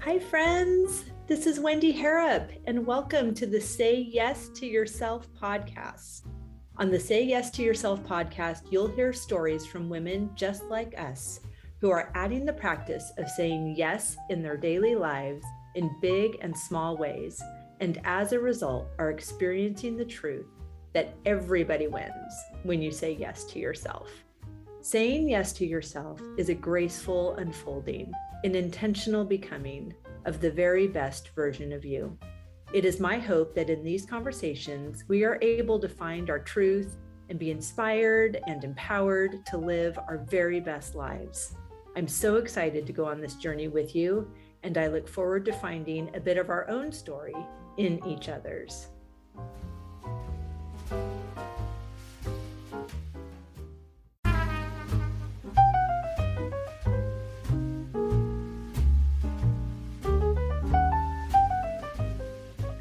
Hi, friends. This is Wendy Harrop, and welcome to the Say Yes to Yourself podcast. On the Say Yes to Yourself podcast, you'll hear stories from women just like us who are adding the practice of saying yes in their daily lives in big and small ways, and as a result, are experiencing the truth that everybody wins when you say yes to yourself. Saying yes to yourself is a graceful unfolding, an intentional becoming of the very best version of you. It is my hope that in these conversations, we are able to find our truth and be inspired and empowered to live our very best lives. I'm so excited to go on this journey with you, and I look forward to finding a bit of our own story in each other's.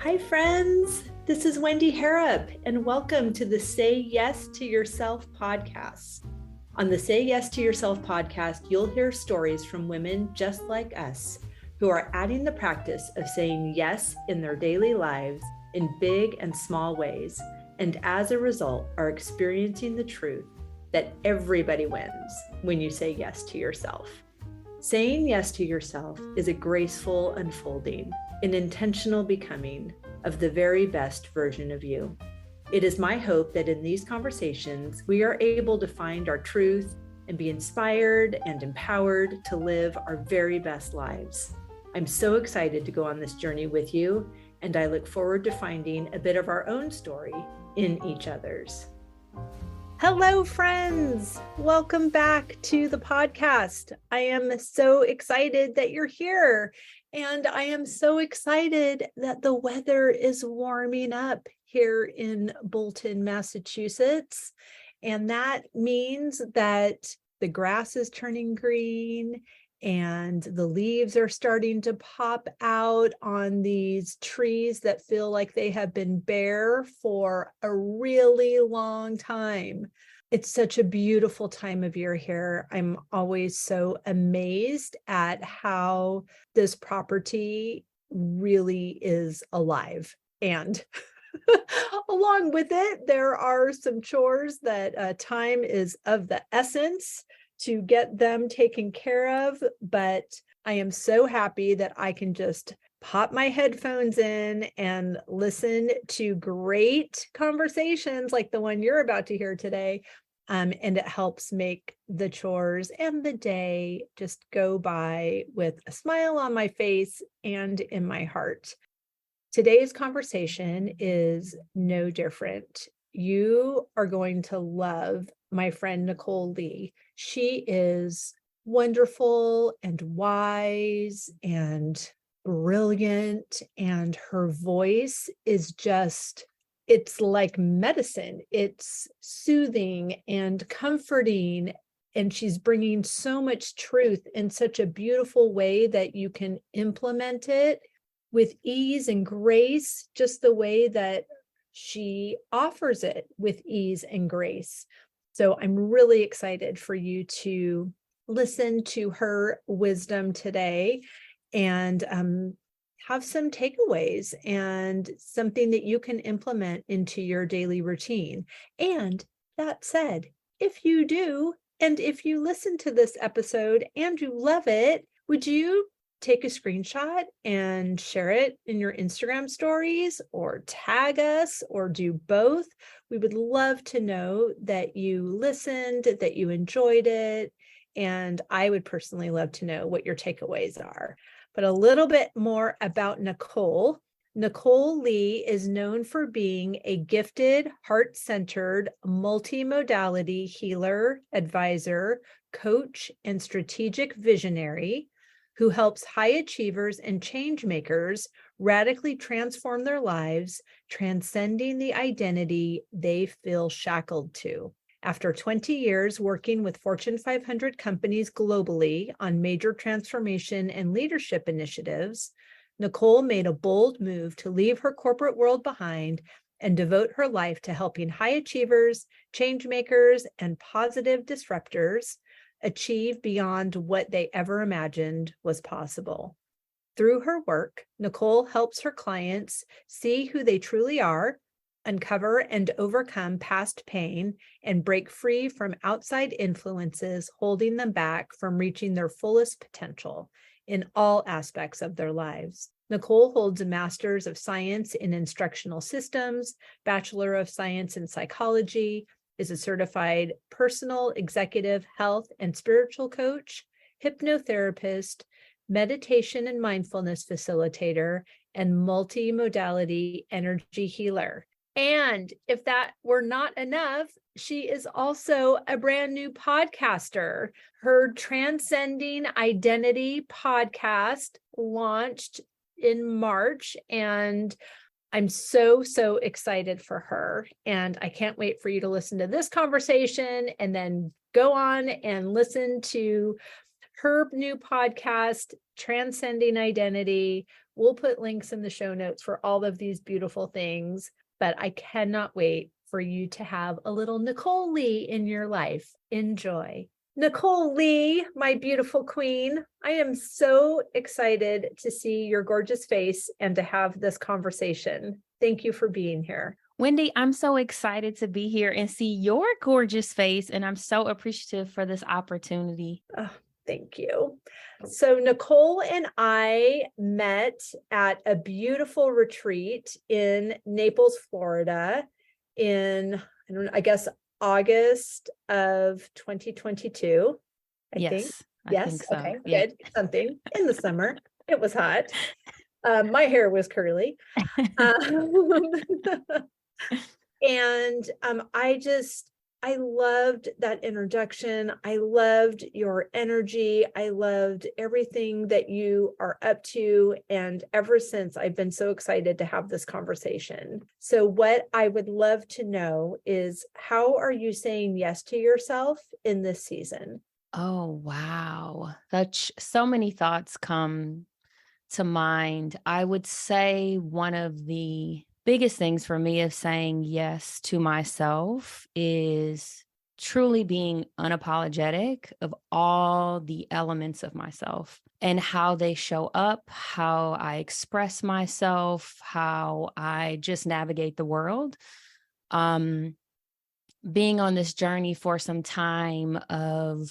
Hi, friends. This is Wendy Harrop, and welcome to the Say Yes to Yourself podcast. On the Say Yes to Yourself podcast, you'll hear stories from women just like us who are adding the practice of saying yes in their daily lives in big and small ways, and as a result, are experiencing the truth that everybody wins when you say yes to yourself. Saying yes to yourself is a graceful unfolding, an intentional becoming of the very best version of you. It is my hope that in these conversations, we are able to find our truth and be inspired and empowered to live our very best lives. I'm so excited to go on this journey with you, and I look forward to finding a bit of our own story in each other's. Hello, friends. Welcome back to the podcast. I am so excited that you're here. And I am so excited that the weather is warming up here in Bolton, Massachusetts. And that means that the grass is turning green and the leaves are starting to pop out on these trees that feel like they have been bare for a really long time. It's such a beautiful time of year here. I'm always so amazed at how this property really is alive. And along with it, there are some chores that time is of the essence to get them taken care of. But I am so happy that I can just pop my headphones in and listen to great conversations like the one you're about to hear today. And it helps make the chores and the day just go by with a smile on my face and in my heart. Today's conversation is no different. You are going to love my friend Nichole Lee. She is wonderful and wise and brilliant, and her voice is just, it's like medicine. It's soothing and comforting, and she's bringing so much truth in such a beautiful way that you can implement it with ease and grace, just the way that she offers it with ease and grace. So I'm really excited for you to listen to her wisdom today and have some takeaways and something that you can implement into your daily routine. And that said, if you do, and if you listen to this episode and you love it, would you take a screenshot and share it in your Instagram stories or tag us or do both? We would love to know that you listened, that you enjoyed it. And I would personally love to know what your takeaways are. But a little bit more about Nichole. Nichole Lee is known for being a gifted, heart-centered, multi-modality healer, advisor, coach, and strategic visionary who helps high achievers and change makers radically transform their lives, transcending the identity they feel shackled to. After 20 years working with Fortune 500 companies globally on major transformation and leadership initiatives, Nichole made a bold move to leave her corporate world behind and devote her life to helping high achievers, change makers, and positive disruptors achieve beyond what they ever imagined was possible. Through her work, Nichole helps her clients see who they truly are, uncover and overcome past pain, and break free from outside influences holding them back from reaching their fullest potential in all aspects of their lives. Nichole holds a Master's of Science in Instructional Systems, Bachelor of Science in Psychology, is a certified personal, executive, health, and spiritual coach, hypnotherapist, meditation and mindfulness facilitator, and multi-modality energy healer. And if that were not enough, she is also a brand new podcaster. Her Transcending Identity podcast launched in March, and I'm so excited for her. And I can't wait for you to listen to this conversation and then go on and listen to her new podcast, Transcending Identity. We'll put links in the show notes for all of these beautiful things, but I cannot wait for you to have a little Nichole Lee in your life. Enjoy. Nichole Lee, my beautiful queen, I am so excited to see your gorgeous face and to have this conversation. Thank you for being here. Wendy, I'm so excited to be here and see your gorgeous face, and I'm so appreciative for this opportunity. Oh, thank you. So Nichole and I met at a beautiful retreat in Naples, Florida in, I guess, August of 2022, I think. I think so. Okay, yeah. Good. Something in the summer. It was hot. My hair was curly. And I loved that introduction. I loved your energy. I loved everything that you are up to. And ever since, I've been so excited to have this conversation. So what I would love to know is, how are you saying yes to yourself in this season? Oh, wow. So many thoughts come to mind. I would say one of the biggest things for me of saying yes to myself is truly being unapologetic of all the elements of myself and how they show up, how I express myself, how I just navigate the world. Being on this journey for some time of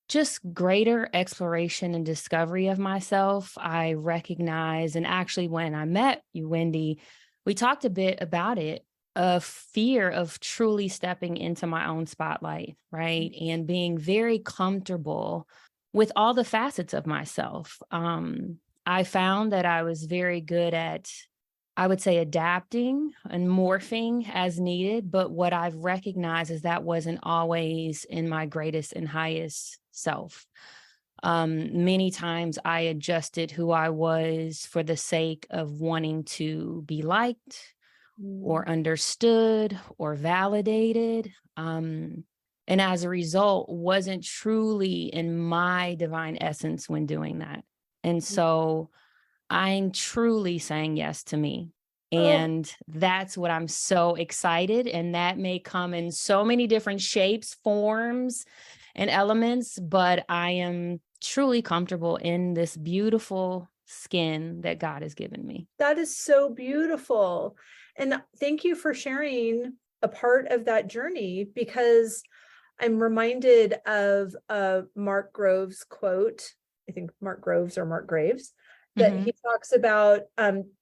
just greater exploration and discovery of myself, I recognize, and actually when I met you, Wendy, we talked a bit about it, a fear of truly stepping into my own spotlight, right? And being very comfortable with all the facets of myself. I found that I was very good at, I would say, adapting and morphing as needed. But what I've recognized is that wasn't always in my greatest and highest self. Many times I adjusted who I was for the sake of wanting to be liked or understood or validated. And as a result, wasn't truly in my divine essence when doing that. And so I'm truly saying yes to me. And that's what I'm so excited. And that may come in so many different shapes, forms, and elements, but I am truly comfortable in this beautiful skin that God has given me. That is so beautiful. And thank you for sharing a part of that journey, because I'm reminded of Mark Groves quote. I think Mark Groves or Mark Graves, that he talks about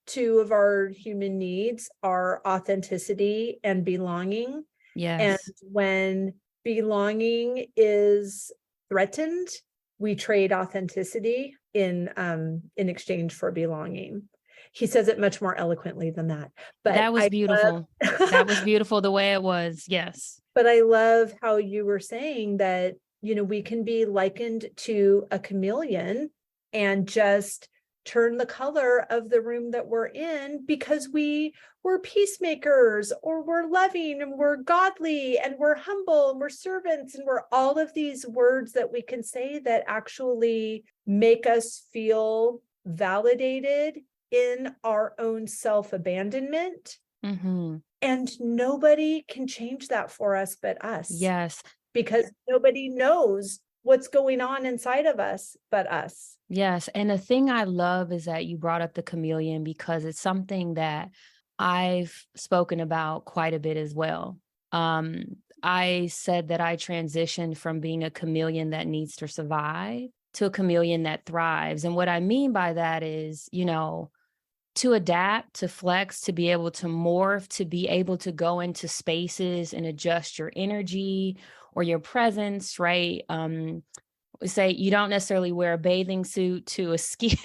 two of our human needs are authenticity and belonging. Yes. And when belonging is threatened, we trade authenticity in exchange for belonging. He says it much more eloquently than that. But that was beautiful. That was beautiful the way it was. Yes. But I love how you were saying that, we can be likened to a chameleon and just turn the color of the room that we're in because we're peacemakers, or we're loving, and we're godly, and we're humble, and we're servants, and we're all of these words that we can say that actually make us feel validated in our own self-abandonment. And nobody can change that for us but us. Yes. Because nobody knows what's going on inside of us but us. Yes. And the thing I love is that you brought up the chameleon, because it's something that I've spoken about quite a bit as well. I said that I transitioned from being a chameleon that needs to survive to a chameleon that thrives. And what I mean by that is, to adapt, to flex, to be able to morph, to be able to go into spaces and adjust your energy or your presence, right? Say you don't necessarily wear a bathing suit to a ski,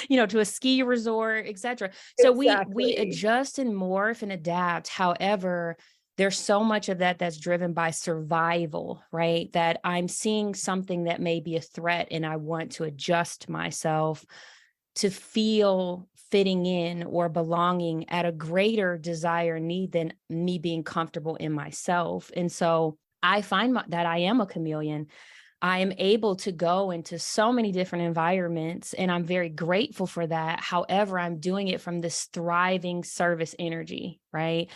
to a ski resort, etc. So we Exactly. adjust and morph and adapt. However, there's so much of that that's driven by survival, right? That I'm seeing something that may be a threat and I want to adjust myself to feel fitting in or belonging at a greater desire need than me being comfortable in myself. And so I find that I am a chameleon. I am able to go into so many different environments, and I'm very grateful for that. However, I'm doing it from this thriving service energy, right?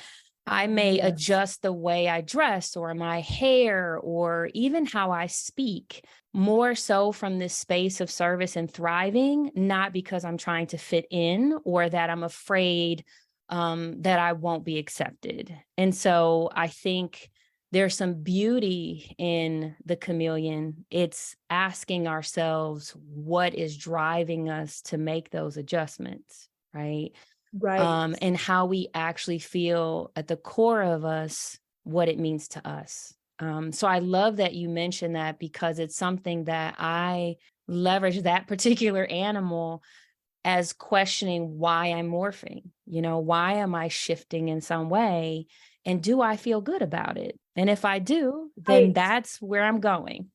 I may Yes. adjust the way I dress or my hair or even how I speak, more so from this space of service and thriving, not because I'm trying to fit in or that I'm afraid that I won't be accepted. And so I think there's some beauty in the chameleon. It's asking ourselves what is driving us to make those adjustments, right? Right. And how we actually feel at the core of us, what it means to us. So I love that you mentioned that, because it's something that I leverage that particular animal as questioning why I'm morphing, why am I shifting in some way? And do I feel good about it? And if I do, then Right. that's where I'm going.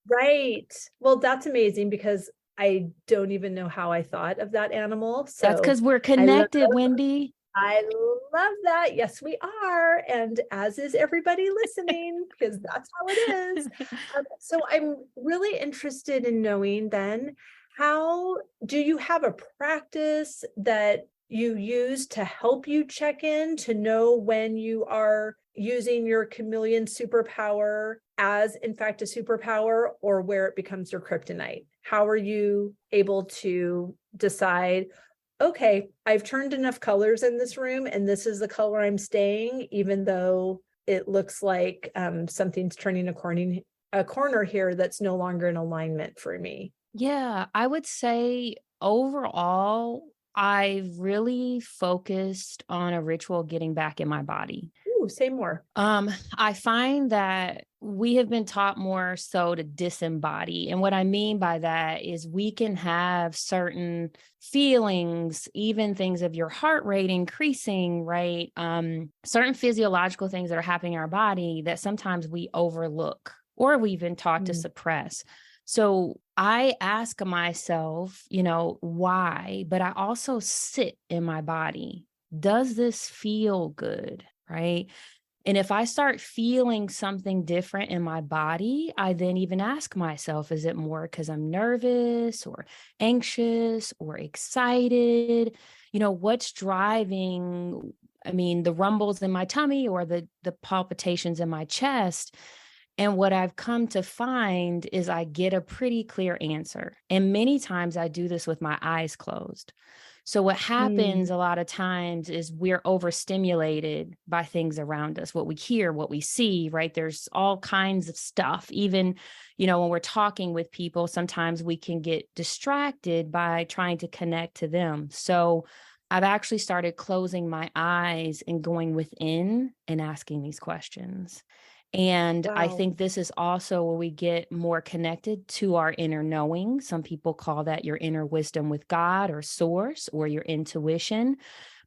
Right. Well, that's amazing because I don't even know how I thought of that animal. That's So because we're I love connected, Wendy. I love that. Yes, we are. And as is everybody listening, because that's how it is. So I'm really interested in knowing then, how do you have a practice that you use to help you check in to know when you are using your chameleon superpower as, in fact, a superpower, or where it becomes your kryptonite? How are you able to decide, okay, I've turned enough colors in this room and this is the color I'm staying, even though it looks like something's turning a corner here that's no longer in alignment for me? Yeah, I would say overall, I really focused on a ritual getting back in my body. Ooh, say more. I find that we have been taught more so to disembody. And what I mean by that is we can have certain feelings, even things of your heart rate increasing, right? Certain physiological things that are happening in our body that sometimes we overlook or we've been taught to suppress. So I ask myself, why, but I also sit in my body. Does this feel good? Right. And if I start feeling something different in my body, I then even ask myself, is it more because I'm nervous or anxious or excited? What's driving, the rumbles in my tummy or the palpitations in my chest? And what I've come to find is I get a pretty clear answer. And many times I do this with my eyes closed. So what happens a lot of times is we're overstimulated by things around us, what we hear, what we see, right? There's all kinds of stuff. Even, when we're talking with people, sometimes we can get distracted by trying to connect to them. So I've actually started closing my eyes and going within and asking these questions. And I Wow. think this is also where we get more connected to our inner knowing. Some people call that your inner wisdom with God or source or your intuition.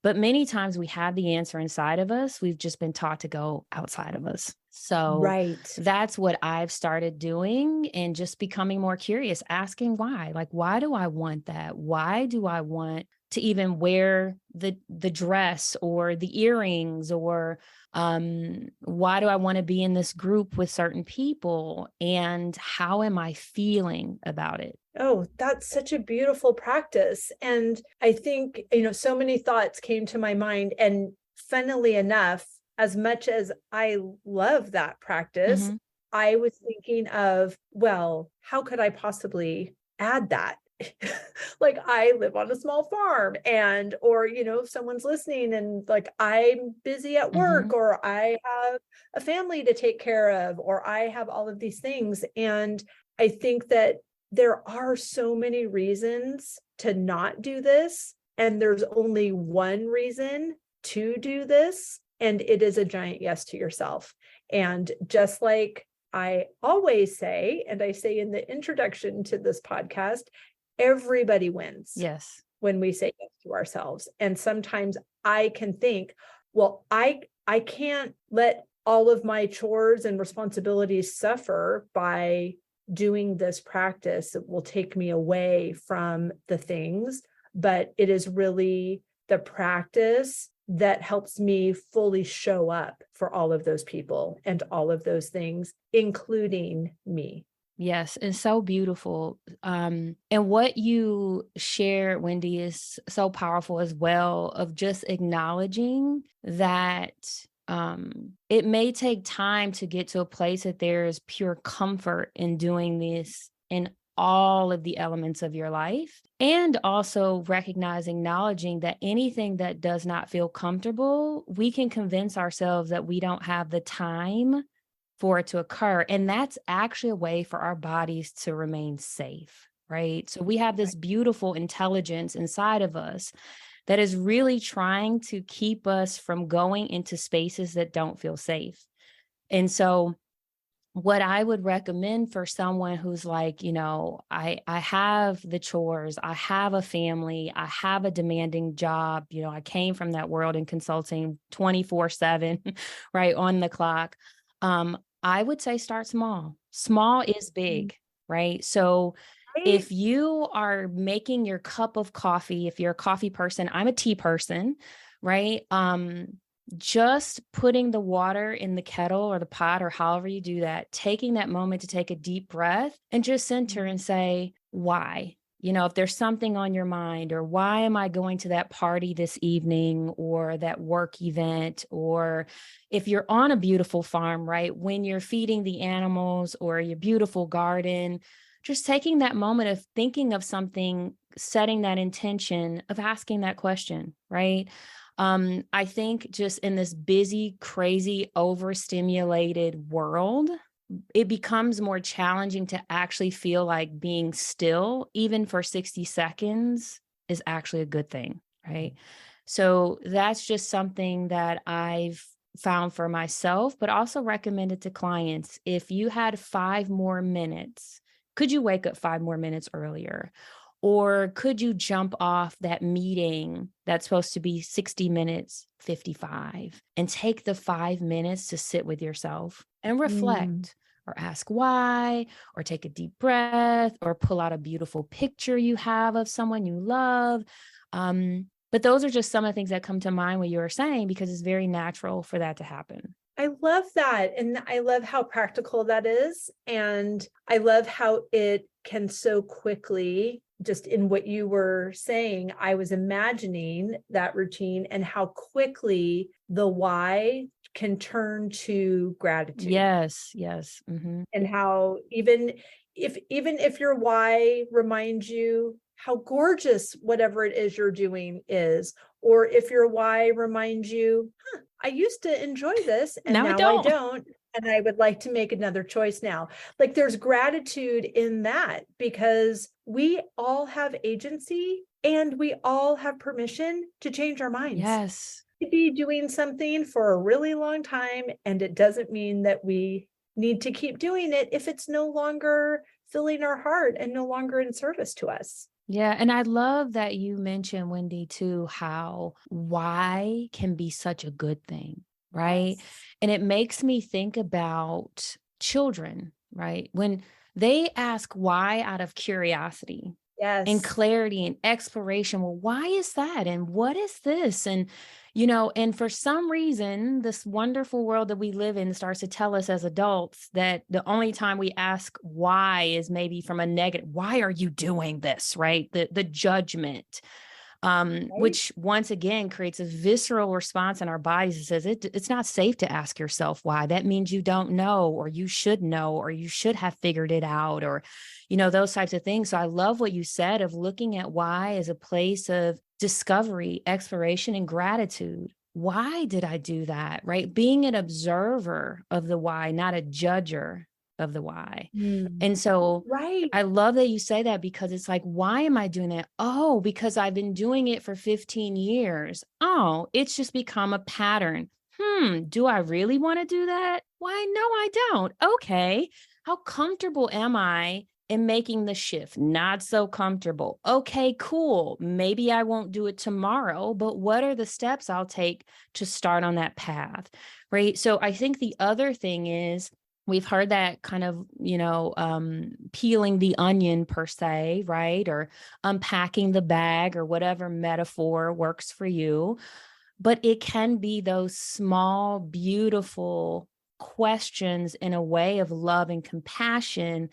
But many times we have the answer inside of us. We've just been taught to go outside of us. So Right. that's what I've started doing, and just becoming more curious, asking why. Like, why do I want that? Why do I want to even wear the dress or the earrings, or why do I want to be in this group with certain people, and how am I feeling about it? Oh, that's such a beautiful practice. And I think, so many thoughts came to my mind. And funnily enough, as much as I love that practice, Mhm. I was thinking of, well, how could I possibly add that? Like, I live on a small farm, or, if someone's listening and like, I'm busy at work, or I have a family to take care of, or I have all of these things. And I think that there are so many reasons to not do this. And there's only one reason to do this. And it is a giant yes to yourself. And just like I always say, and I say in the introduction to this podcast, everybody wins. Yes. When we say yes to ourselves. And sometimes I can think, well, I can't let all of my chores and responsibilities suffer by doing this practice. It will take me away from the things, but it is really the practice that helps me fully show up for all of those people and all of those things, including me. Yes, it's so beautiful. And what you share, Wendy, is so powerful as well, of just acknowledging that it may take time to get to a place that there's pure comfort in doing this in all of the elements of your life, and also acknowledging that anything that does not feel comfortable, we can convince ourselves that we don't have the time for it to occur. And that's actually a way for our bodies to remain safe, right? So we have this beautiful intelligence inside of us that is really trying to keep us from going into spaces that don't feel safe. And so what I would recommend for someone who's like, I have the chores, I have a family, I have a demanding job, I came from that world in consulting 24/7, right, on the clock. I would say start small. Small is big, right? So if you are making your cup of coffee, if you're a coffee person, I'm a tea person, right? Just putting the water in the kettle or the pot, or however you do that, taking that moment to take a deep breath and just center and say, why? If there's something on your mind, or why am I going to that party this evening, or that work event, or if you're on a beautiful farm, right, when you're feeding the animals, or your beautiful garden, just taking that moment of thinking of something, setting that intention of asking that question, right? I think just in this busy, crazy, overstimulated world, it becomes more challenging to actually feel like being still, even for 60 seconds, is actually a good thing, right? So that's just something that I've found for myself, but also recommended to clients. If you had 5 more minutes, could you wake up 5 more minutes earlier? Or could you jump off that meeting that's supposed to be 60 minutes, 55, and take the 5 minutes to sit with yourself and reflect, or ask why, or take a deep breath, or pull out a beautiful picture you have of someone you love. But those are just some of the things that come to mind when you were saying, because it's very natural for that to happen. I love that. And I love how practical that is. And I love how it can so quickly, just in what you were saying, I was imagining that routine and how quickly the why can turn to gratitude. Yes, yes. Mm-hmm. And how even if your why reminds you how gorgeous whatever it is you're doing is, or if your why reminds you, I used to enjoy this and now I don't, and I would like to make another choice now. Like, there's gratitude in that, because we all have agency and we all have permission to change our minds. Yes. To be doing something for a really long time, and it doesn't mean that we need to keep doing it if it's no longer filling our heart and no longer in service to us. Yeah. And I love that you mentioned, Wendy, too, how why can be such a good thing, right? Yes. And it makes me think about children, right? When they ask why out of curiosity, yes, and clarity and exploration. Well, why is that? And what is this? And, and for some reason, this wonderful world that we live in starts to tell us as adults that the only time we ask why is maybe from a negative, why are you doing this? Right? The judgment. which once again creates a visceral response in our bodies that says it's not safe to ask yourself why. That means you don't know, or you should know, or you should have figured it out, or, those types of things. So I love what you said of looking at why as a place of discovery, exploration, and gratitude. Why did I do that? Right? Being an observer of the why, not a judger of the why. And so Right. I love that you say that, because it's like, why am I doing that? Oh, because I've been doing it for 15 years. Oh, it's just become a pattern. Do I really want to do that? Why? No, I don't. Okay. How comfortable am I in making the shift? Not so comfortable. Okay, cool. Maybe I won't do it tomorrow, but what are the steps I'll take to start on that path? Right. So I think the other thing is, we've heard that kind of, peeling the onion per se, right? Or unpacking the bag, or whatever metaphor works for you. But it can be those small, beautiful questions in a way of love and compassion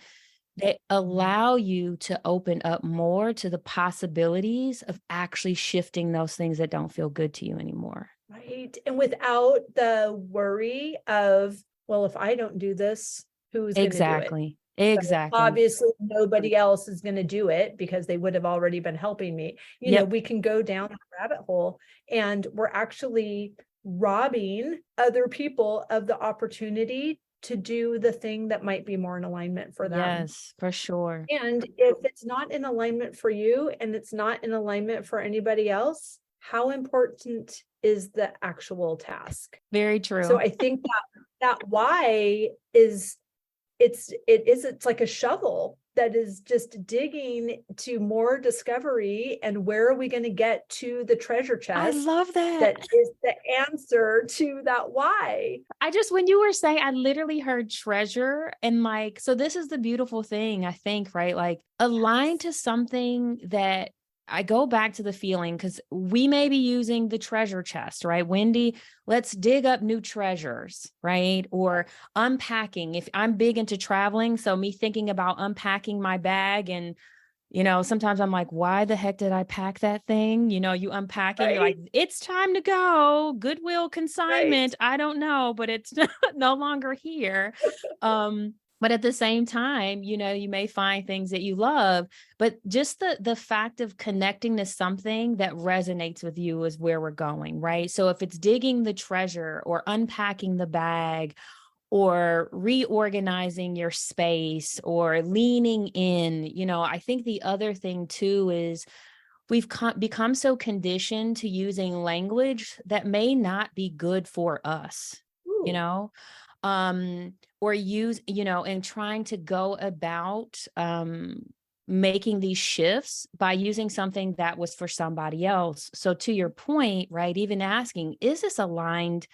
that allow you to open up more to the possibilities of actually shifting those things that don't feel good to you anymore. Right. And without the worry of, well, if I don't do this, who's going to do it? Exactly. Exactly. Obviously, nobody else is going to do it because they would have already been helping me. We can go down the rabbit hole, and we're actually robbing other people of the opportunity to do the thing that might be more in alignment for them. Yes, for sure. And if it's not in alignment for you, and it's not in alignment for anybody else, how important is the actual task? Very true. So I think that why is it's like a shovel that is just digging to more discovery. And where are we going to get to the treasure chest? I love that. That is the answer to that why. When you were saying, I literally heard treasure, and so this is the beautiful thing, I think, right? Like, align to something that I go back to the feeling, because we may be using the treasure chest, right? Wendy, let's dig up new treasures, right? Or unpacking. If I'm big into traveling, so me thinking about unpacking my bag, and sometimes I'm like, why the heck did I pack that thing? You unpack it, right? You're like, it's time to go. Goodwill consignment. Right. I don't know, but it's no longer here. But at the same time, you may find things that you love, but just the fact of connecting to something that resonates with you is where we're going, right? So if it's digging the treasure, or unpacking the bag, or reorganizing your space, or leaning in, I think the other thing too is we've become so conditioned to using language that may not be good for us. Ooh. Or use, and trying to go about making these shifts by using something that was for somebody else. So to your point, right, even asking, is this aligned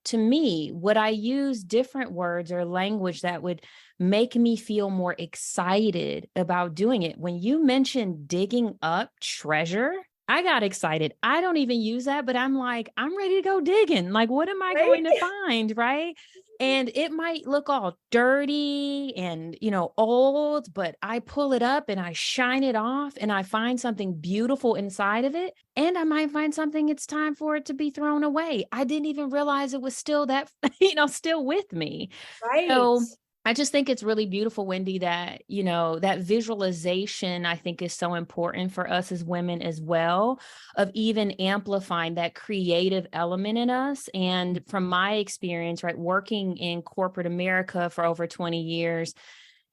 to me? Would I use different words or language that would make me feel more excited about doing it? When you mentioned digging up treasure, I got excited. I don't even use that, but I'm like, I'm ready to go digging. Like, what am I going to find? Right. And it might look all dirty and, old, but I pull it up and I shine it off, and I find something beautiful inside of it. And I might find something it's time for it to be thrown away. I didn't even realize it was still that, still with me. Right. So I just think it's really beautiful, Wendy, that, that visualization, I think, is so important for us as women as well, of even amplifying that creative element in us. And from my experience, right, working in corporate America for over 20 years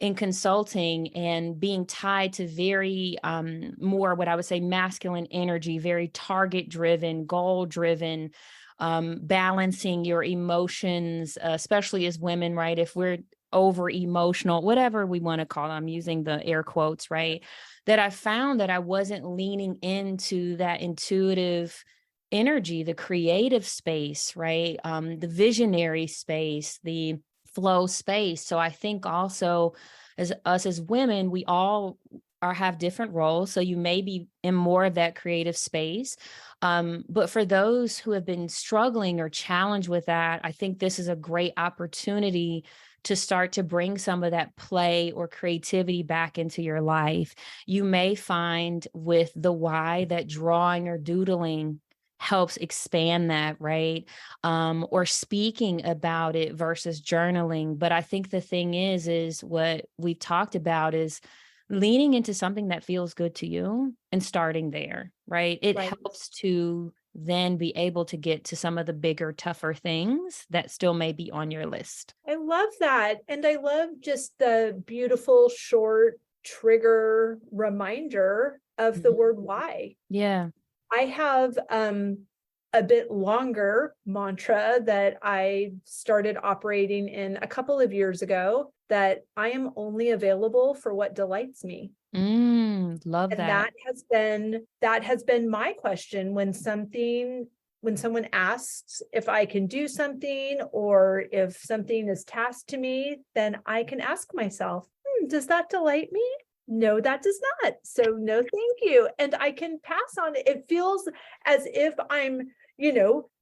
in consulting, and being tied to very more what I would say masculine energy, very target driven, goal driven, balancing your emotions, especially as women, right? If we're over emotional, whatever we want to call it, I'm using the air quotes, right? That I found that I wasn't leaning into that intuitive energy, the creative space, right? The visionary space, the flow space. So I think also as us as women, we all have different roles. So you may be in more of that creative space. But for those who have been struggling or challenged with that, I think this is a great opportunity to start to bring some of that play or creativity back into your life. You may find with the why that drawing or doodling helps expand that, right? Or speaking about it versus journaling. But I think the thing is what we've talked about is leaning into something that feels good to you and starting there, right? It Right. helps to then be able to get to some of the bigger, tougher things that still may be on your list. I love that. And I love just the beautiful, short trigger reminder of the word why. Yeah. I have a bit longer mantra that I started operating in a couple of years ago, that I am only available for what delights me. Love And that. that has been my question when someone asks if I can do something or if something is tasked to me, then I can ask myself, does that delight me? No, that does not. So no, thank you. And I can pass on it. It feels as if I'm,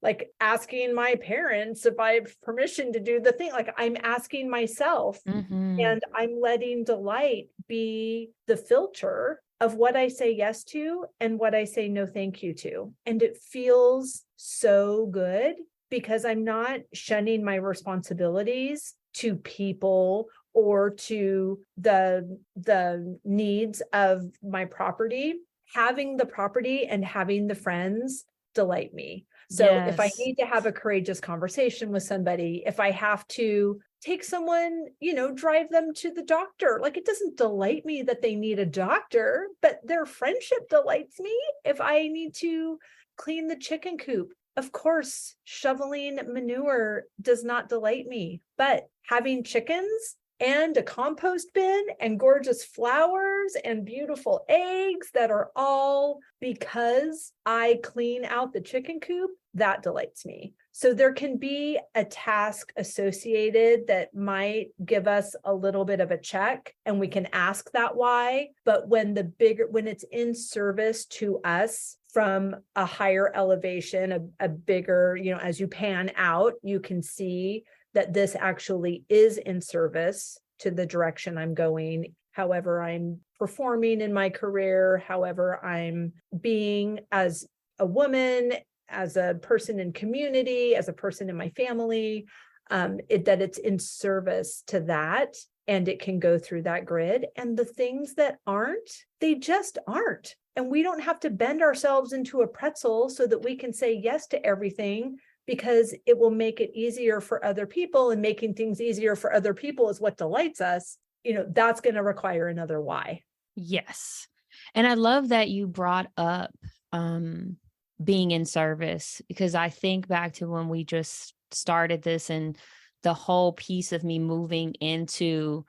like asking my parents if I have permission to do the thing. Like I'm asking myself, and I'm letting delight be the filter of what I say yes to and what I say no thank you to. And it feels so good because I'm not shunning my responsibilities to people or to the needs of my property. Having the property and having the friends delight me. So if I Yes. need to have a courageous conversation with somebody, if I have to take someone, drive them to the doctor, like it doesn't delight me that they need a doctor, but their friendship delights me. If I need to clean the chicken coop, of course, shoveling manure does not delight me, but having chickens and a compost bin and gorgeous flowers and beautiful eggs that are all because I clean out the chicken coop, that delights me. So there can be a task associated that might give us a little bit of a check and we can ask that why. But when it's in service to us from a higher elevation, a bigger, as you pan out, you can see that this actually is in service to the direction I'm going, however I'm performing in my career, however I'm being as a woman, as a person in community, as a person in my family, that it's in service to that. And it can go through that grid. And the things that aren't, they just aren't. And we don't have to bend ourselves into a pretzel so that we can say yes to everything, because it will make it easier for other people, and making things easier for other people is what delights us. That's going to require another why. Yes. And I love that you brought up being in service, because I think back to when we just started this and the whole piece of me moving into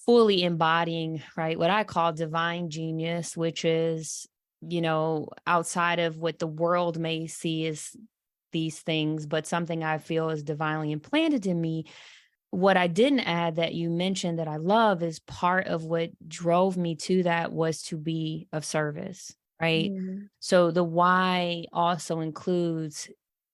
fully embodying, right, what I call divine genius, which is, outside of what the world may see as these things, but something I feel is divinely implanted in me. What I didn't add that you mentioned that I love is part of what drove me to that was to be of service, right? So the why also includes,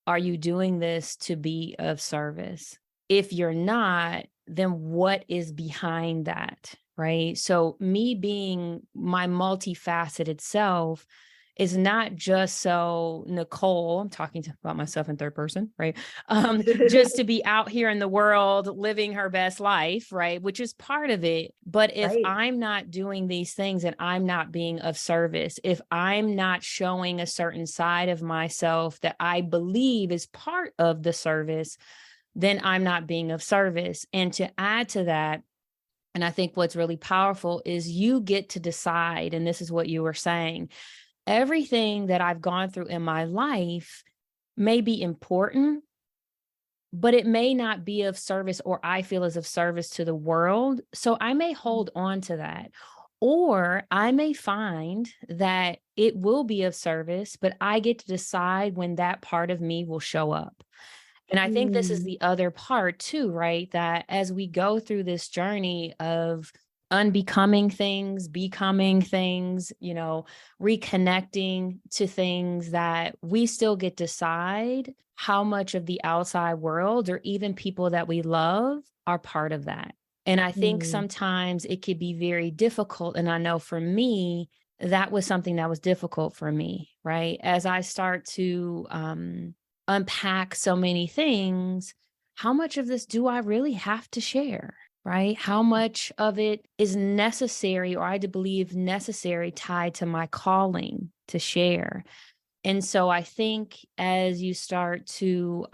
are you doing this to be of service? If you're not, then what is behind that, right? So me being my multifaceted self is not just so Nichole, I'm talking about myself in third person, right? Just to be out here in the world living her best life, right? Which is part of it. But if Right. I'm not doing these things and I'm not being of service, if I'm not showing a certain side of myself that I believe is part of the service, then I'm not being of service. And to add to that, and I think what's really powerful is you get to decide, and this is what you were saying, everything that I've gone through in my life may be important, but it may not be of service, or I feel is of service to the world. So I may hold on to that, or I may find that it will be of service, but I get to decide when that part of me will show up. And I think this is the other part too, right? That as we go through this journey of unbecoming things, becoming things, reconnecting to things, that we still get to decide how much of the outside world or even people that we love are part of that. And I think sometimes it could be very difficult. And I know for me, that was something that was difficult for me, right? As I start to unpack so many things, how much of this do I really have to share, right? How much of it is necessary, or I believe necessary, tied to my calling to share? And so I think as you start to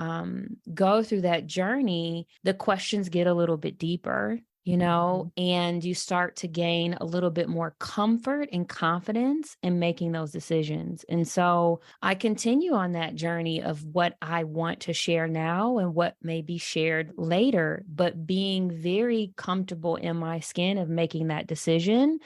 go through that journey, the questions get a little bit deeper, and you start to gain a little bit more comfort and confidence in making those decisions. And so I continue on that journey of what I want to share now and what may be shared later, but being very comfortable in my skin of making that decision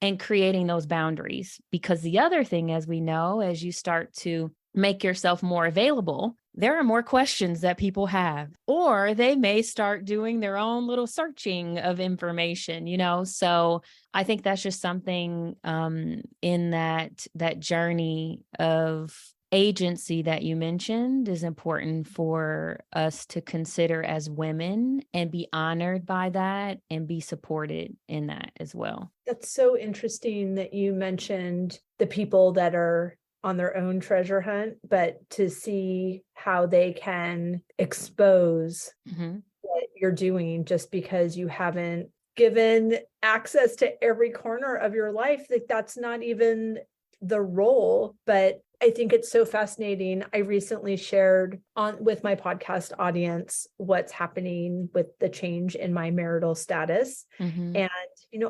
and creating those boundaries. Because the other thing, as we know, as you start to make yourself more available, there are more questions that people have, or they may start doing their own little searching of information, So I think that's just something in that journey of agency that you mentioned is important for us to consider as women and be honored by that and be supported in that as well. That's so interesting that you mentioned the people that are on their own treasure hunt, but to see how they can expose what you're doing just because you haven't given access to every corner of your life. Like, that's not even the role, but I think it's so fascinating. I recently shared with my podcast audience what's happening with the change in my marital status. And,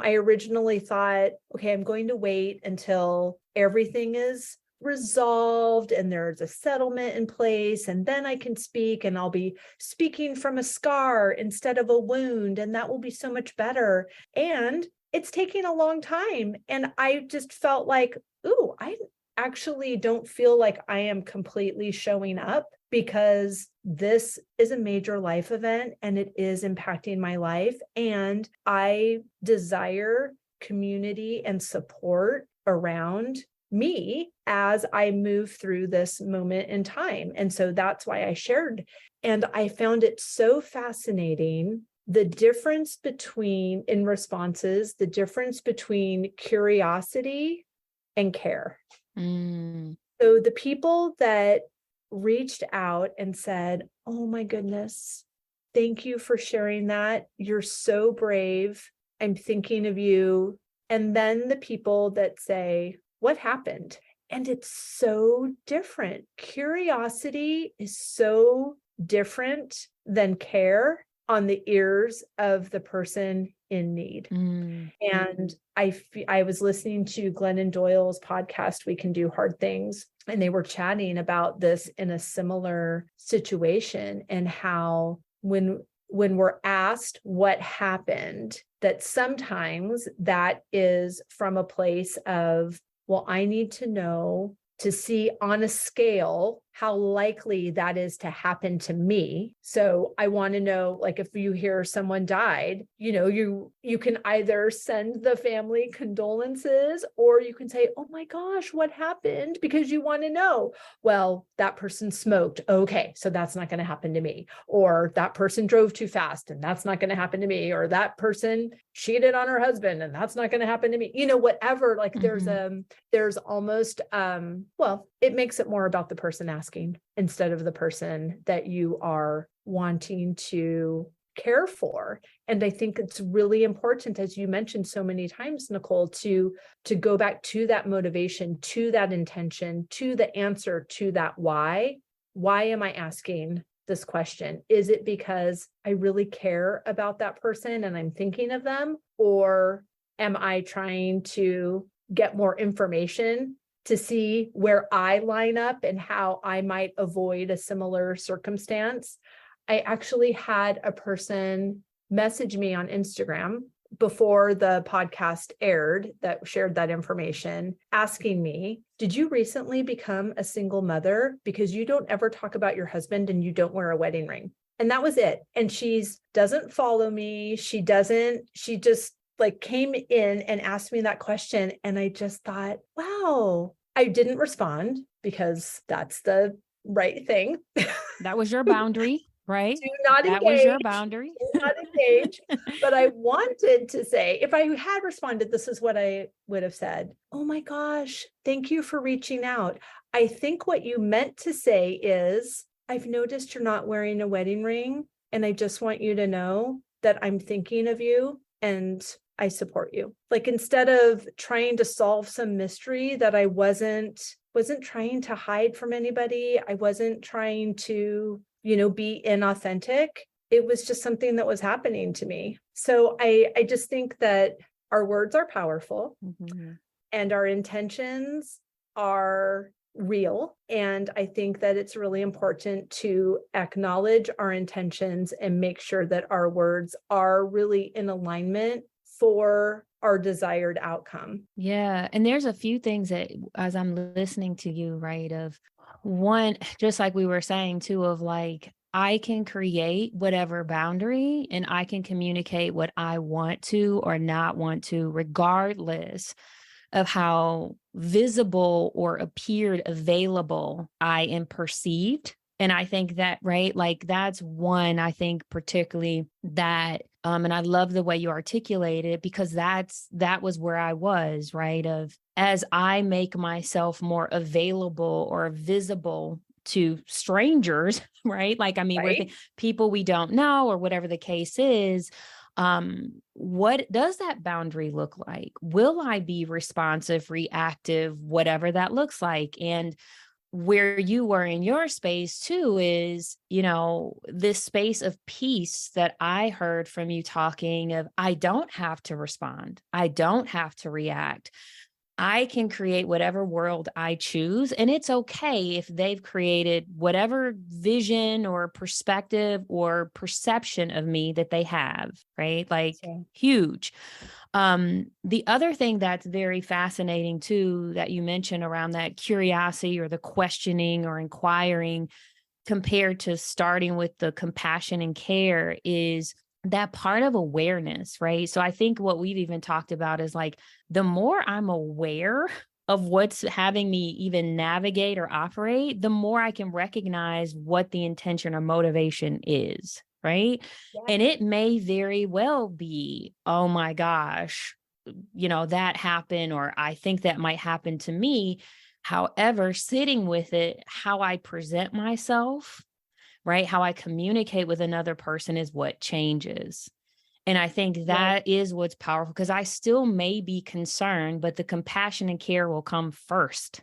I originally thought, okay, I'm going to wait until everything is resolved and there's a settlement in place, and then I can speak, and I'll be speaking from a scar instead of a wound, and that will be so much better. And it's taking a long time. And I just felt like, ooh, I actually don't feel like I am completely showing up, because this is a major life event and it is impacting my life. And I desire community and support around me as I move through this moment in time. And so that's why I shared. And I found it so fascinating, the difference between, in responses, the difference between curiosity and care. So the people that reached out and said, oh my goodness, thank you for sharing that. You're so brave. I'm thinking of you. And then the people that say, what happened? And it's so different. Curiosity is so different than care on the ears of the person in need. And I was listening to Glennon Doyle's podcast, We Can Do Hard Things, and they were chatting about this in a similar situation, and how when we're asked what happened, that sometimes that is from a place of, well, I need to know, to see on a scale how likely that is to happen to me. So I want to know, like, if you hear someone died, you can either send the family condolences, or you can say, oh my gosh, what happened? Because you want to know, well, that person smoked. Okay, so that's not going to happen to me. Or that person drove too fast and that's not going to happen to me. Or that person cheated on her husband and that's not going to happen to me. Whatever, like there's almost, well, it makes it more about the person asking instead of the person that you are wanting to care for. And I think it's really important, as you mentioned so many times, Nichole, to go back to that motivation, to that intention, to the answer to that why. Why am I asking this question? Is it because I really care about that person and I'm thinking of them? Or am I trying to get more information to see where I line up and how I might avoid a similar circumstance? I actually had a person message me on Instagram before the podcast aired that shared that information, asking me, did you recently become a single mother? Because you don't ever talk about your husband and you don't wear a wedding ring. And that was it. And she doesn't follow me. She just like came in and asked me that question. And I just thought, wow, I didn't respond because that's the right thing. That was your boundary, right? Do not That was your engage. boundary. Do not engage. But I wanted to say, if I had responded, this is what I would have said. Oh my gosh, thank you for reaching out. I think what you meant to say is, I've noticed you're not wearing a wedding ring, and I just want you to know that I'm thinking of you and I support you. Like, instead of trying to solve some mystery that I wasn't trying to hide from anybody, I wasn't trying to, be inauthentic. It was just something that was happening to me. So I just think that our words are powerful, and our intentions are real. And I think that it's really important to acknowledge our intentions and make sure that our words are really in alignment for our desired outcome. Yeah. And there's a few things that, as I'm listening to you, right, of one, just like we were saying too, of like, I can create whatever boundary and I can communicate what I want to or not want to, regardless of how visible or appeared available I am perceived. And I think that, right, like that's one, I think particularly that, and I love the way you articulate it, because that was where I was, right? Of as I make myself more available or visible to strangers, right? Like, I mean, Right. we're people we don't know or whatever the case is. What does that boundary look like? Will I be responsive, reactive, whatever that looks like? And where you were in your space too is, this space of peace that I heard from you talking of, I don't have to respond. I don't have to react. I can create whatever world I choose. And it's okay if they've created whatever vision or perspective or perception of me that they have, right? Like, huge. The other thing that's very fascinating too, that you mentioned around that curiosity or the questioning or inquiring compared to starting with the compassion and care is that part of awareness, right? So I think what we've even talked about is like, the more I'm aware of what's having me even navigate or operate, the more I can recognize what the intention or motivation is, right? Yeah. And it may very well be, oh my gosh, that happened, or I think that might happen to me. However, sitting with it, how I present myself, right? How I communicate with another person is what changes. And I think that is what's powerful, because I still may be concerned, but the compassion and care will come first,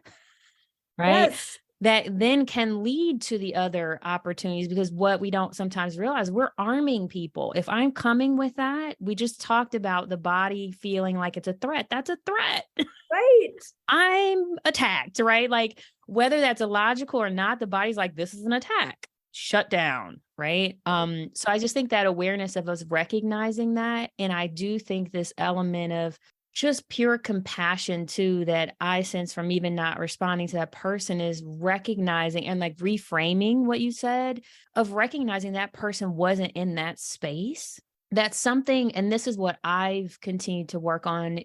right? Yes. That then can lead to the other opportunities, because what we don't sometimes realize, we're arming people. If I'm coming with that, we just talked about the body feeling like it's a threat. That's a threat. Right. I'm attacked, right? Like, whether that's illogical or not, the body's like, this is an attack. Shut down, right? So I just think that awareness of us recognizing that, and I do think this element of just pure compassion too, that I sense from even not responding to that person, is recognizing and like reframing what you said, of recognizing that person wasn't in that space. That's something, and this is what I've continued to work on.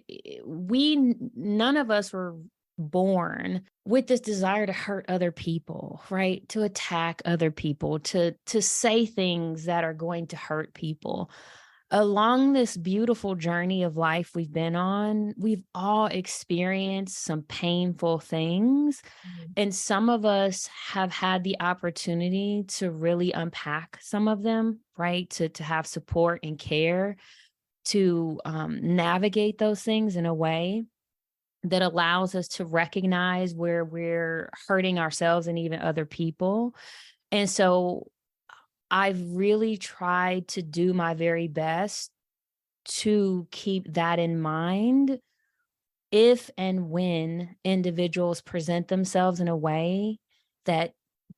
None of us were born with this desire to hurt other people, right? To attack other people, to say things that are going to hurt people. Along this beautiful journey of life we've been on, we've all experienced some painful things. And some of us have had the opportunity to really unpack some of them, right? To have support and care to navigate those things in a way that allows us to recognize where we're hurting ourselves and even other people. And so I've really tried to do my very best to keep that in mind if and when individuals present themselves in a way that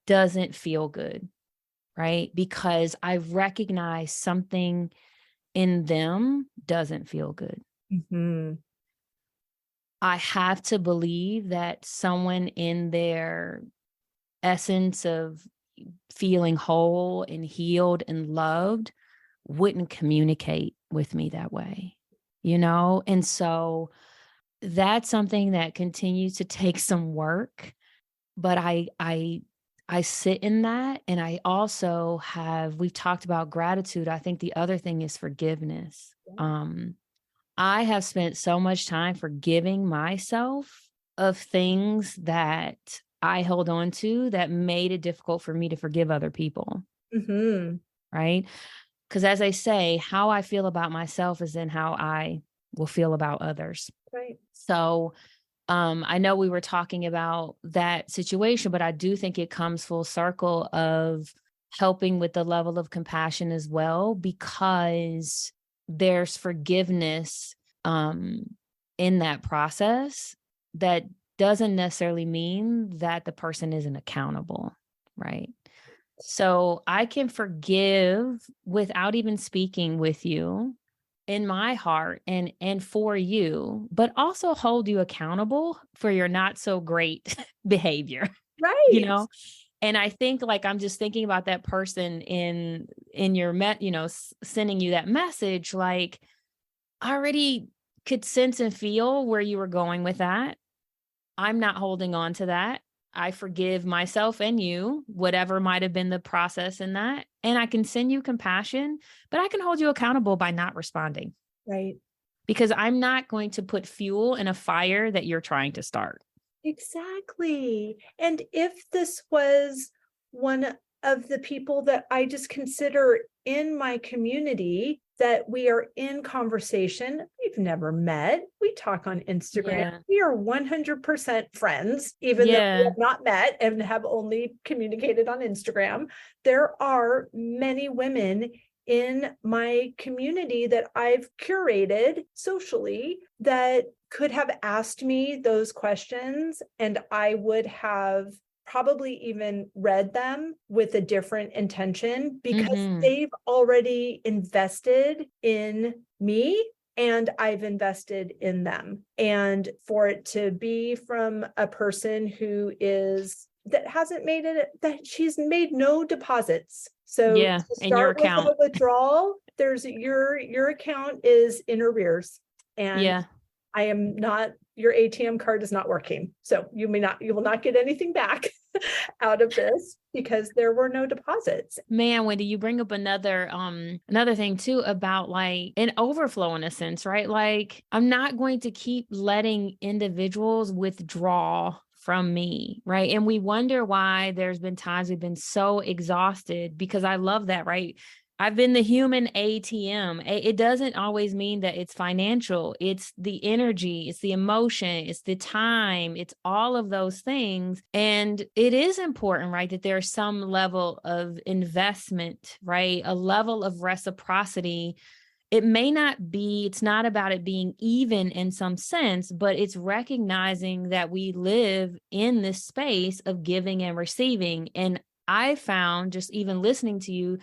doesn't feel good, right? Because I recognize something in them doesn't feel good. Mm-hmm. I have to believe that someone in their essence of feeling whole and healed and loved wouldn't communicate with me that way, And so that's something that continues to take some work, but I I sit in that. And I also we've talked about gratitude. I think the other thing is forgiveness. I have spent so much time forgiving myself of things that I held on to that made it difficult for me to forgive other people. Mm-hmm. Right? Because as I say, how I feel about myself is in how I will feel about others. Right. So I know we were talking about that situation, but I do think it comes full circle of helping with the level of compassion as well, because there's forgiveness in that process that doesn't necessarily mean that the person isn't accountable, right? So I can forgive without even speaking with you in my heart and for you, but also hold you accountable for your not so great behavior, you Right. know? And I think, like, I'm just thinking about that person in your sending you that message, like, I already could sense and feel where you were going with that. I'm not holding on to that. I forgive myself and you, whatever might have been the process in that. And I can send you compassion, but I can hold you accountable by not responding. Right. Because I'm not going to put fuel in a fire that you're trying to start. Exactly. And if this was one of the people that I just consider in my community, that we are in conversation, we've never met, we talk on Instagram, Yeah. we are 100% friends, even though we have not met and have only communicated on Instagram. There are many women in my community that I've curated socially that could have asked me those questions, and I would have probably even read them with a different intention, because they've already invested in me and I've invested in them. And for it to be from a person who that hasn't made it, that she's made no deposits. So Yeah, to in your start with account. a withdrawal, there's your account is in arrears. And Yeah. I am not, your ATM card is not working. So you will not get anything back out of this, because there were no deposits. Man, Wendy, you bring up another thing too about, like, an overflow in a sense, right? Like, I'm not going to keep letting individuals withdraw from me, right? And we wonder why there's been times we've been so exhausted, because I love that, right? I've been the human ATM. It doesn't always mean that it's financial. It's the energy, it's the emotion, it's the time, it's all of those things. And it is important, right, that there's some level of investment, right? A level of reciprocity. It may not be, it's not about it being even in some sense, but it's recognizing that we live in this space of giving and receiving. And I found, just even listening to you,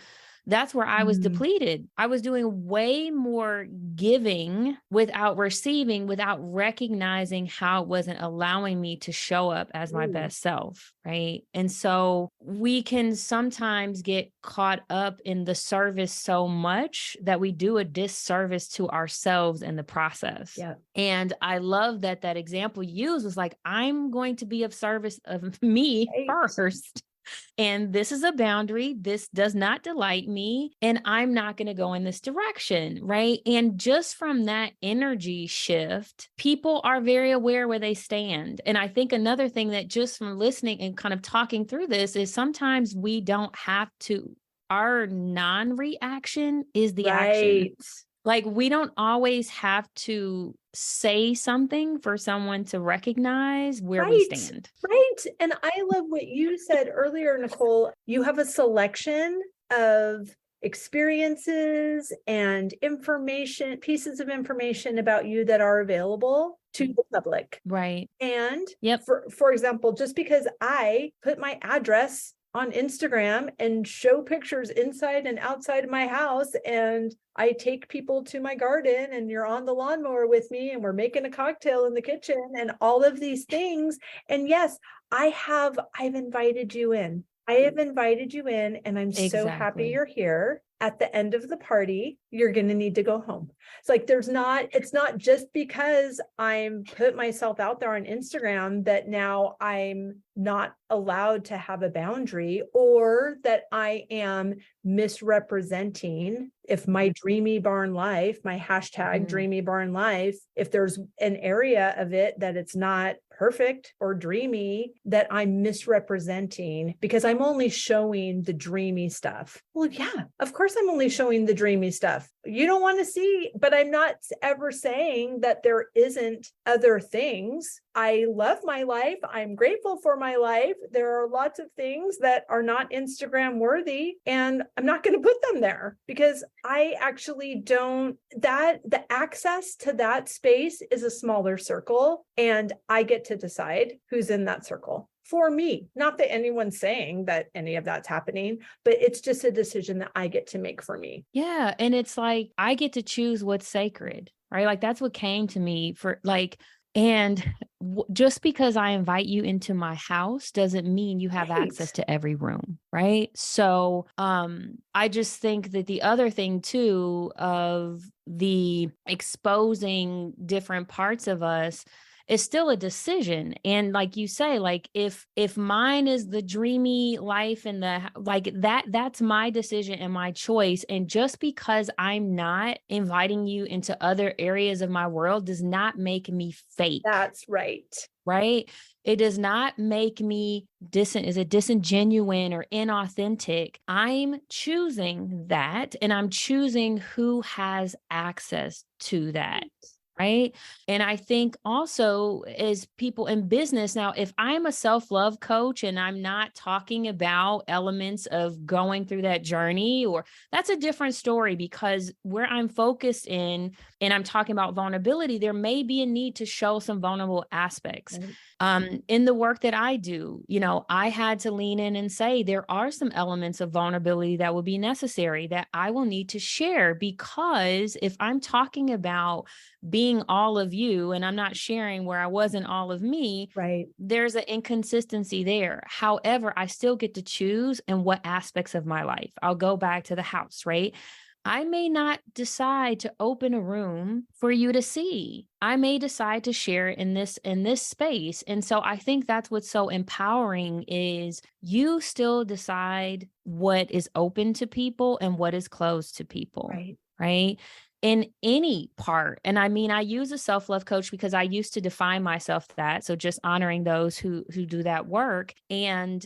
that's where I was depleted. I was doing way more giving without receiving, without recognizing how it wasn't allowing me to show up as my best self, right? And so we can sometimes get caught up in the service so much that we do a disservice to ourselves in the process. Yeah. And I love that example you used was like, I'm going to be of service of me first. And this is a boundary. This does not delight me. And I'm not going to go in this direction. Right. And just from that energy shift, people are very aware where they stand. And I think another thing that, just from listening and kind of talking through this, is sometimes we don't have to, our non-reaction is the action. Like, we don't always have to say something for someone to recognize where we stand. Right. And I love what you said earlier, Nichole. You have a selection of experiences and information, pieces of information about you that are available to the public. Right. And for example, just because I put my address on Instagram and show pictures inside and outside of my house, and I take people to my garden and you're on the lawnmower with me and we're making a cocktail in the kitchen and all of these things. And yes, I've invited you in. I have invited you in, and I'm so happy you're here. At the end of the party, you're going to need to go home. It's like, it's not just because I'm put myself out there on Instagram that now I'm not allowed to have a boundary, or that I am misrepresenting. If my dreamy barn life, my hashtag dreamy barn life, if there's an area of it that it's not perfect or dreamy, that I'm misrepresenting because I'm only showing the dreamy stuff. Well, yeah, of course I'm only showing the dreamy stuff. You don't want to see, but I'm not ever saying that there isn't other things. I love my life. I'm grateful for my life. There are lots of things that are not Instagram worthy, and I'm not going to put them there because I actually don't, that the access to that space is a smaller circle, and I get to decide who's in that circle for me. Not that anyone's saying that any of that's happening, but it's just a decision that I get to make for me. Yeah. And it's like, I get to choose what's sacred, right? Like that's what came to me for like, and just because I invite you into my house doesn't mean you have access to every room, right? So I just think that the other thing too of the exposing different parts of us is still a decision. And like you say, like if mine is the dreamy life and the like that's my decision and my choice. And just because I'm not inviting you into other areas of my world does not make me fake. That's right. Right? It does not make me disingenuine or inauthentic. I'm choosing that, and I'm choosing who has access to that. Right. And I think also as people in business now, if I'm a self-love coach and I'm not talking about elements of going through that journey, or that's a different story, because where I'm focused in and I'm talking about vulnerability, there may be a need to show some vulnerable aspects. In the work that I do, I had to lean in and say, there are some elements of vulnerability that will be necessary that I will need to share, because if I'm talking about being all of you and I'm not sharing where I wasn't all of me, right, there's an inconsistency there. However, I still get to choose in what aspects of my life. I'll go back to the house, right? I may not decide to open a room for you to see. I may decide to share in this space. And so I think that's what's so empowering is you still decide what is open to people and what is closed to people. Right? In any part. And I mean, I use a self-love coach because I used to define myself that. So just honoring those who do that work and,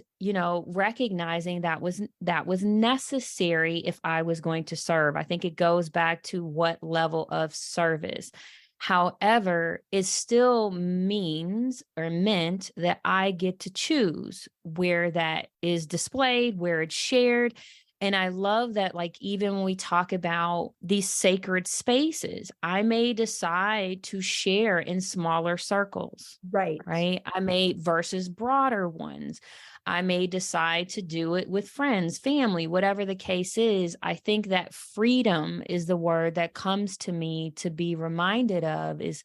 recognizing that was necessary if I was going to serve. I think it goes back to what level of service. However, it still means or meant that I get to choose where that is displayed, where it's shared. And I love that, like, even when we talk about these sacred spaces, I may decide to share in smaller circles. Right. I may versus broader ones. I may decide to do it with friends, family, whatever the case is. I think that freedom is the word that comes to me to be reminded of is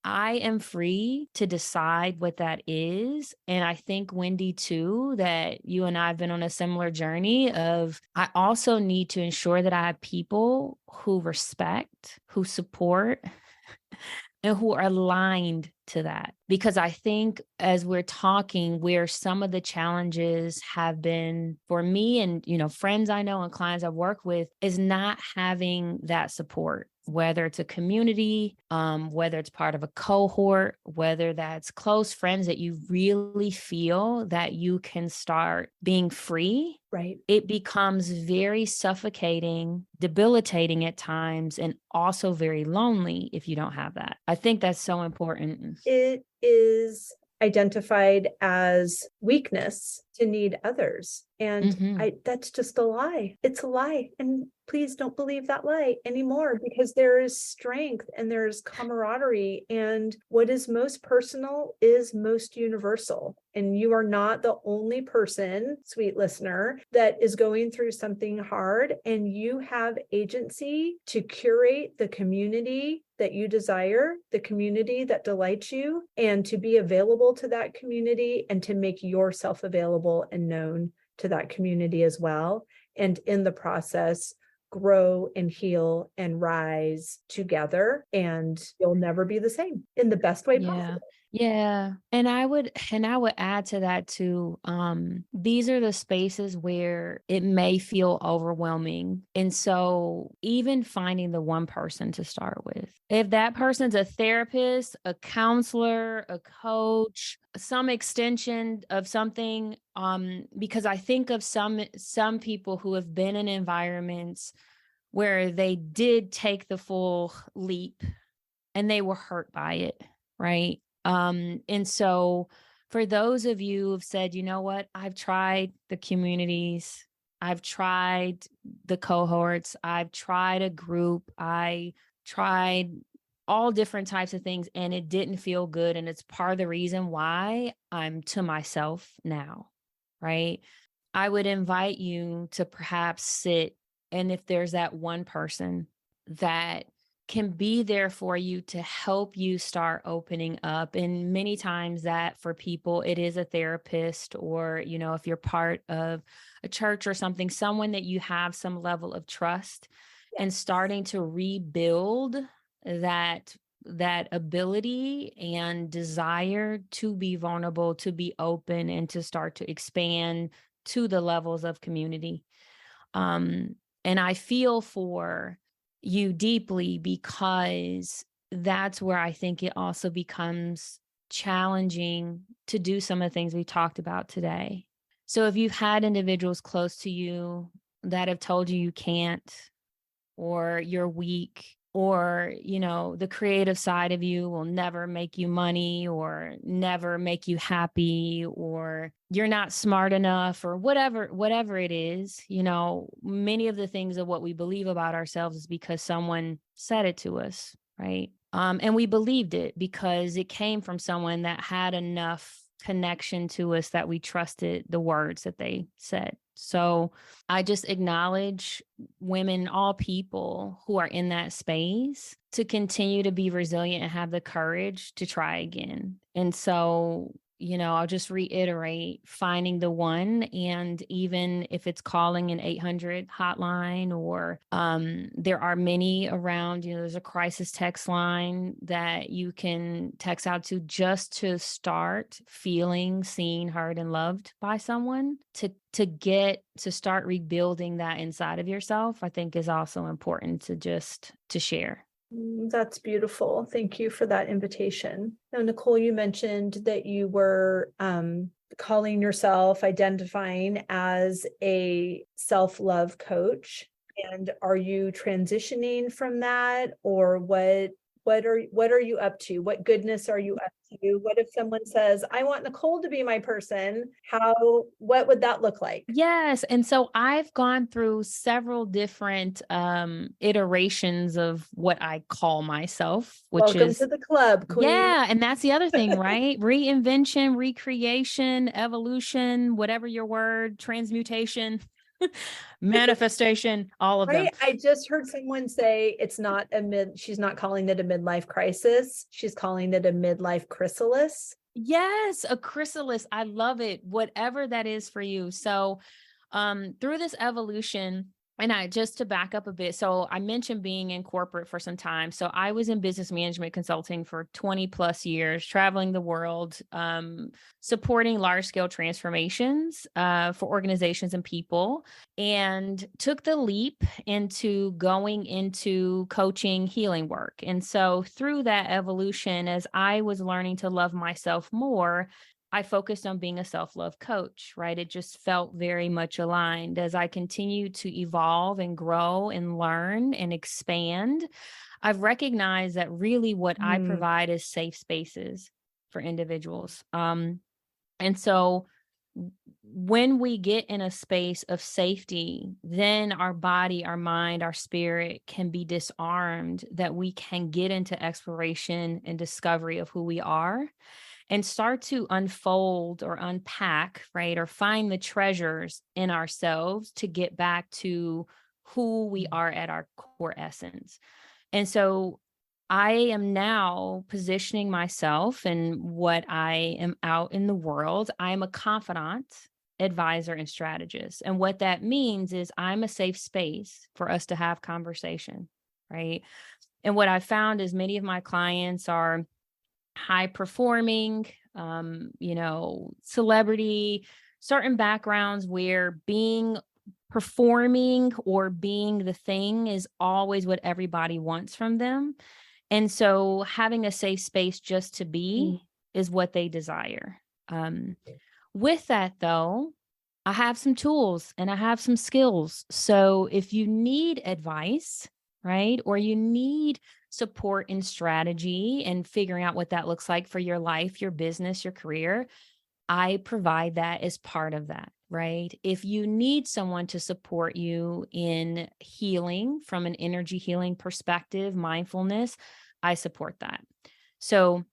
I am free to decide what that is. And I think, Wendy, too, that you and I have been on a similar journey of I also need to ensure that I have people who respect, who support, and who are aligned to that. Because I think as we're talking, where some of the challenges have been for me and, friends I know and clients I've worked with is not having that support. Whether it's a community, whether it's part of a cohort, whether that's close friends that you really feel that you can start being free, right? It becomes very suffocating, debilitating at times, and also very lonely if you don't have that. I think that's so important. It is identified as weakness to need others. And that's just a lie. It's a lie. And please don't believe that lie anymore, because there is strength and there's camaraderie, and what is most personal is most universal. And you are not the only person, sweet listener, that is going through something hard, and you have agency to curate the community that you desire, the community that delights you, and to be available to that community and to make yourself available and known to that community as well. And in the process, grow and heal and rise together, and you'll never be the same in the best way possible. Yeah. And I would add to that too. These are the spaces where it may feel overwhelming. And so even finding the one person to start with, if that person's a therapist, a counselor, a coach, some extension of something, because I think of some people who have been in environments where they did take the full leap and they were hurt by it, right? And so for those of you who've said, you know what, I've tried the communities, I've tried the cohorts, I've tried a group, I tried all different types of things and it didn't feel good. And it's part of the reason why I'm to myself now, right? I would invite you to perhaps sit, and if there's that one person that can be there for you to help you start opening up. And many times that for people, it is a therapist, or, if you're part of a church or something, someone that you have some level of trust, and starting to rebuild that ability and desire to be vulnerable, to be open, and to start to expand to the levels of community. And I feel for you deeply, because that's where I think it also becomes challenging to do some of the things we talked about today. So if you've had individuals close to you that have told you you can't, or you're weak, or the creative side of you will never make you money or never make you happy, or you're not smart enough, or whatever it is, many of the things of what we believe about ourselves is because someone said it to us, right? And we believed it because it came from someone that had enough connection to us that we trusted the words that they said. So I just acknowledge women, all people who are in that space, to continue to be resilient and have the courage to try again. And so, I'll just reiterate, finding the one, and even if it's calling an 800 hotline, or there are many around, there's a crisis text line that you can text out to, just to start feeling seen, heard, and loved by someone, to start rebuilding that inside of yourself, I think is also important to share. That's beautiful. Thank you for that invitation. Now, Nichole, you mentioned that you were calling yourself, identifying as a self-love coach. And are you transitioning from that, or what are you up to? What goodness are you up to? What if someone says, I want Nichole to be my person? What would that look like? Yes. And so I've gone through several different iterations of what I call myself, which Welcome is to the club, queen. Yeah. And that's the other thing, right? Reinvention, recreation, evolution, whatever your word, transmutation, manifestation, all of them. Right. I just heard someone say she's not calling it a midlife crisis. She's calling it a midlife chrysalis. Yes, a chrysalis. I love it. Whatever that is for you. So, through this evolution, and just to back up a bit, so I mentioned being in corporate for some time. So I was in business management consulting for 20 plus years, traveling the world, supporting large scale transformations for organizations and people, and took the leap into going into coaching, healing work. And so through that evolution, as I was learning to love myself more, I focused on being a self-love coach, right? It just felt very much aligned. As I continued to evolve and grow and learn and expand, I've recognized that really what I provide is safe spaces for individuals. And so when we get in a space of safety, then our body, our mind, our spirit can be disarmed, that we can get into exploration and discovery of who we are, and start to unfold or unpack, right? Or find the treasures in ourselves to get back to who we are at our core essence. And so I am now positioning myself, and what I am out in the world, I'm a confidant, advisor, and strategist. And what that means is I'm a safe space for us to have conversation, right? And what I found is many of my clients are high performing, celebrity, certain backgrounds where performing or being the thing is always what everybody wants from them. And so having a safe space just to be is what they desire. With that, though, I have some tools and I have some skills. So if you need advice, right, or you need support in strategy and figuring out what that looks like for your life, your business, your career, I provide that as part of that, right? If you need someone to support you in healing from an energy healing perspective, mindfulness, I support that. So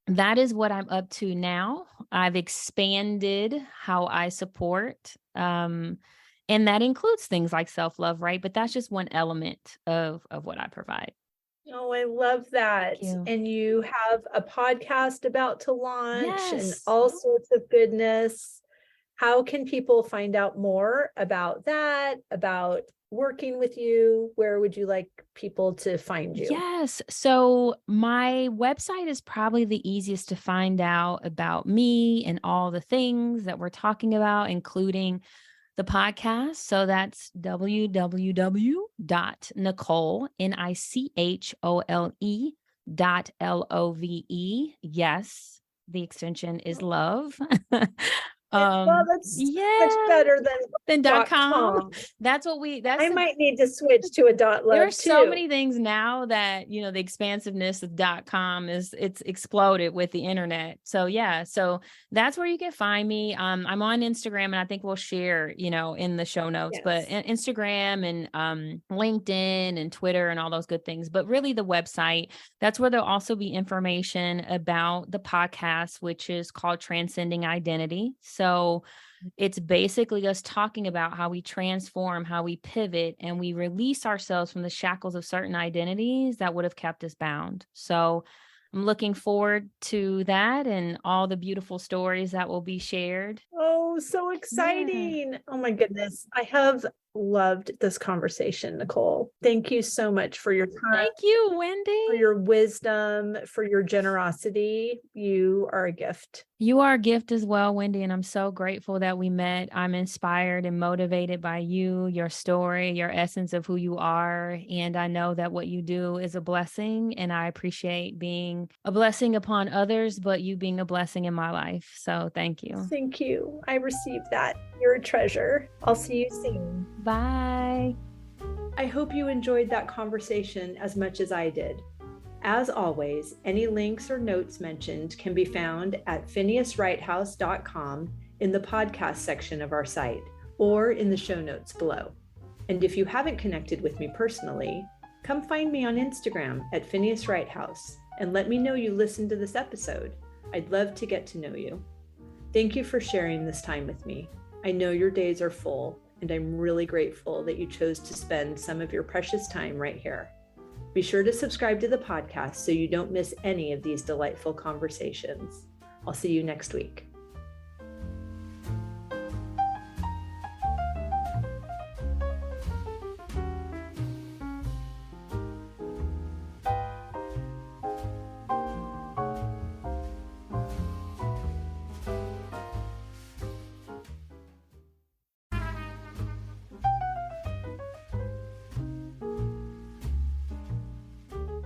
that is what I'm up to now. I've expanded how I support. And that includes things like self-love, right? But that's just one element of what I provide. Oh, I love that. Thank you. And you have a podcast about to launch and Yes. all sorts of goodness. How can people find out more about that, about working with you? Where would you like people to find you? Yes. So my website is probably the easiest to find out about me and all the things that we're talking about, including the podcast. So that's www.Nichole, Nichole.love. Yes, the extension is love. Well, that's much better than .com. That's I might need to switch to a .love there are too. so many things now that, the expansiveness of .com it's exploded with the internet. So yeah, so that's where you can find me. I'm on Instagram, and I think we'll share, in the show notes, but Instagram and LinkedIn and Twitter and all those good things. But really the website, that's where there'll also be information about the podcast, which is called Transcending Identity. So it's basically us talking about how we transform, how we pivot, and we release ourselves from the shackles of certain identities that would have kept us bound. So I'm looking forward to that and all the beautiful stories that will be shared. Oh, so exciting. Yeah. Oh my goodness. I have loved this conversation, Nichole. Thank you so much for your time. Thank you, Wendy. For your wisdom, for your generosity. You are a gift. You are a gift as well, Wendy, and I'm so grateful that we met. I'm inspired and motivated by you, your story, your essence of who you are, and I know that what you do is a blessing, and I appreciate being a blessing upon others, but you being a blessing in my life. So thank you. Thank you. I received that. You're a treasure. I'll see you soon. Bye. I hope you enjoyed that conversation as much as I did. As always, any links or notes mentioned can be found at phineaswrighthouse.com in the podcast section of our site or in the show notes below. And if you haven't connected with me personally, come find me on Instagram at phineaswrighthouse and let me know you listened to this episode. I'd love to get to know you. Thank you for sharing this time with me. I know your days are full, and I'm really grateful that you chose to spend some of your precious time right here. Be sure to subscribe to the podcast so you don't miss any of these delightful conversations. I'll see you next week.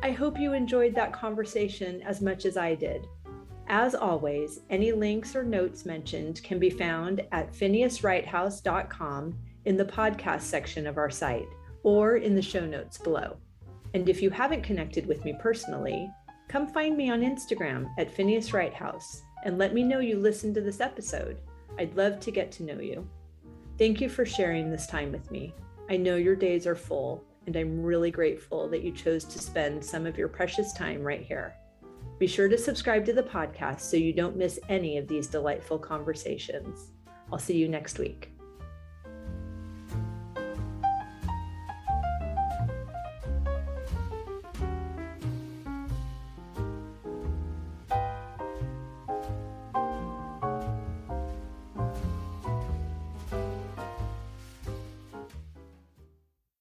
I hope you enjoyed that conversation as much as I did. As always, any links or notes mentioned can be found at phineaswrighthouse.com in the podcast section of our site or in the show notes below. And if you haven't connected with me personally, come find me on Instagram at phineaswrighthouse and let me know you listened to this episode. I'd love to get to know you. Thank you for sharing this time with me. I know your days are full, and I'm really grateful that you chose to spend some of your precious time right here. Be sure to subscribe to the podcast so you don't miss any of these delightful conversations. I'll see you next week.